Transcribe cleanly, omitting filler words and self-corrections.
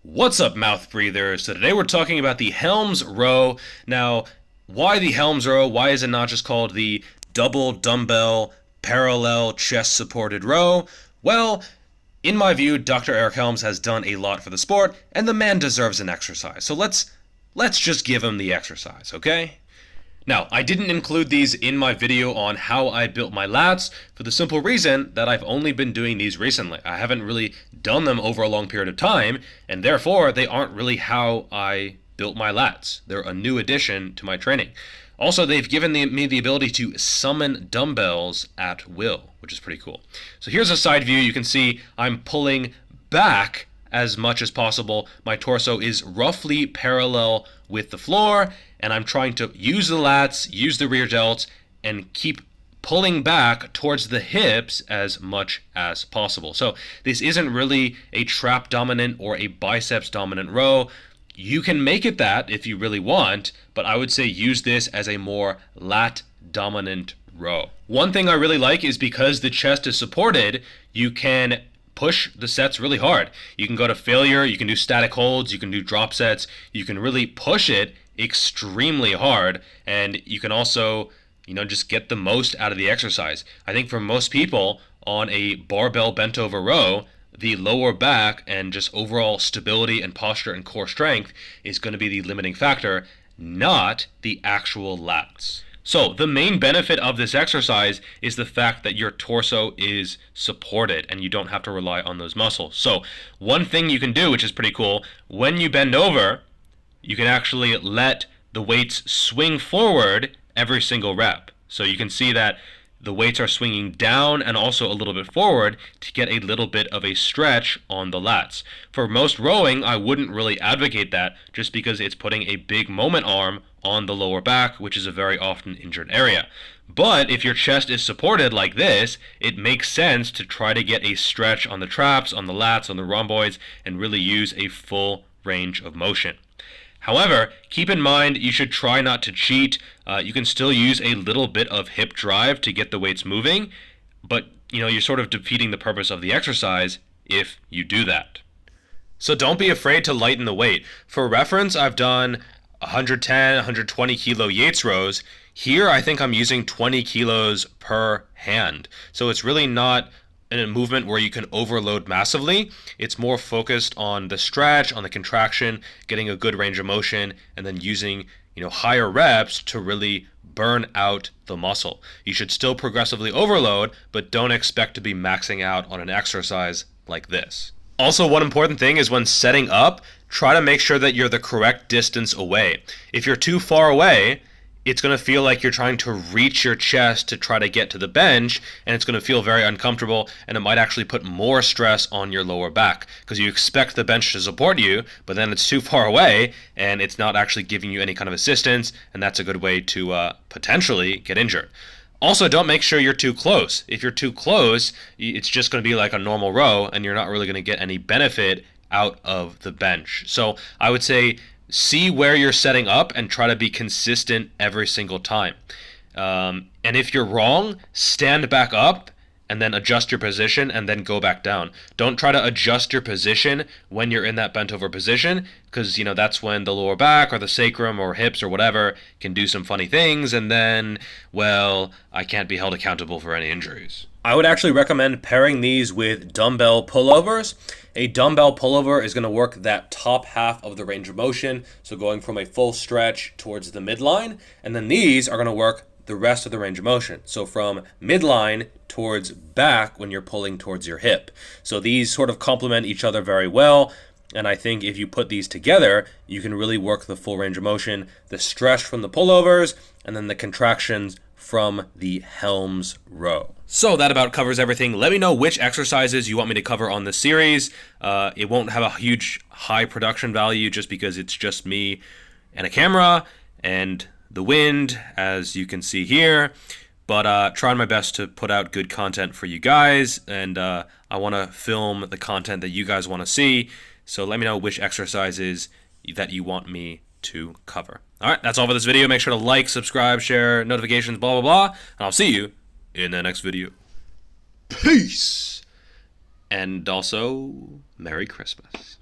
What's up, mouth breathers? So today we're talking about the Helms Row. Now, why the Helms Row? Why is it not just called the double dumbbell parallel chest supported row? Well, in my view, Dr. Eric Helms has done a lot for the sport, and the man deserves an exercise. So let's just give him the exercise, okay? Now, I didn't include these in my video on how I built my lats for the simple reason that I've only been doing these recently. I haven't really done them over a long period of time, and therefore they aren't really how I built my lats. They're a new addition to my training. Also, they've given me the ability to summon dumbbells at will, which is pretty cool. So here's a side view. You can see I'm pulling back as much as possible. My torso is roughly parallel with the floor, and I'm trying to use the lats, use the rear delts, and keep pulling back towards the hips as much as possible. So this isn't really a trap dominant or a biceps dominant row. You can make it that if you really want, but I would say use this as a more lat dominant row. One thing I really like is because the chest is supported, you can push the sets really hard. You can go to failure, you can do static holds, you can do drop sets, you can really push it extremely hard, and you can also, just get the most out of the exercise. I think for most people on a barbell bent over row, the lower back and just overall stability and posture and core strength is going to be the limiting factor, not the actual lats. So the main benefit of this exercise is the fact that your torso is supported and you don't have to rely on those muscles. So one thing you can do, which is pretty cool, when you bend over, you can actually let the weights swing forward every single rep. So you can see that the weights are swinging down and also a little bit forward to get a little bit of a stretch on the lats. For most rowing, I wouldn't really advocate that just because it's putting a big moment arm on the lower back, which is a very often injured area. But if your chest is supported like this, it makes sense to try to get a stretch on the traps, on the lats, on the rhomboids, and really use a full range of motion. However, keep in mind you should try not to cheat. You can still use a little bit of hip drive to get the weights moving, but you're sort of defeating the purpose of the exercise if you do that. So don't be afraid to lighten the weight. For reference, I've done 110, 120 kilo Yates rows. Here I think I'm using 20 kilos per hand. So it's really not in a movement where you can overload massively. It's more focused on the stretch, on the contraction, getting a good range of motion, and then using higher reps to really burn out the muscle. You should still progressively overload, but don't expect to be maxing out on an exercise like this. Also, one important thing is when setting up, try to make sure that you're the correct distance away. If you're too far away, it's going to feel like you're trying to reach your chest to try to get to the bench, and it's going to feel very uncomfortable, and it might actually put more stress on your lower back because you expect the bench to support you, but then it's too far away and it's not actually giving you any kind of assistance, and that's a good way to potentially get injured. Also, don't make sure you're too close. If you're too close, it's just going to be like a normal row, and you're not really going to get any benefit out of the bench. So I would say see where you're setting up and try to be consistent every single time. And if you're wrong, stand back up and then adjust your position and then go back down. Don't try to adjust your position when you're in that bent over position, because that's when the lower back or the sacrum or hips or whatever can do some funny things, and then, well, I can't be held accountable for any injuries. I would actually recommend pairing these with dumbbell pullovers. A dumbbell pullover is going to work that top half of the range of motion, so going from a full stretch towards the midline, and then these are going to work the rest of the range of motion, so from midline towards back when you're pulling towards your hip. So these sort of complement each other very well, and I think if you put these together, you can really work the full range of motion, the stretch from the pullovers, and then the contractions from the Helms Row. So that about covers everything. Let me know which exercises you want me to cover on this series. It won't have a huge high production value just because it's just me and a camera and the wind, as you can see here. But trying my best to put out good content for you guys, and I want to film the content that you guys want to see. So let me know which exercises that you want me to cover. All right, that's all for this video. Make sure to like, subscribe, share, notifications, blah, blah, blah. And I'll see you in the next video. Peace! And also, Merry Christmas.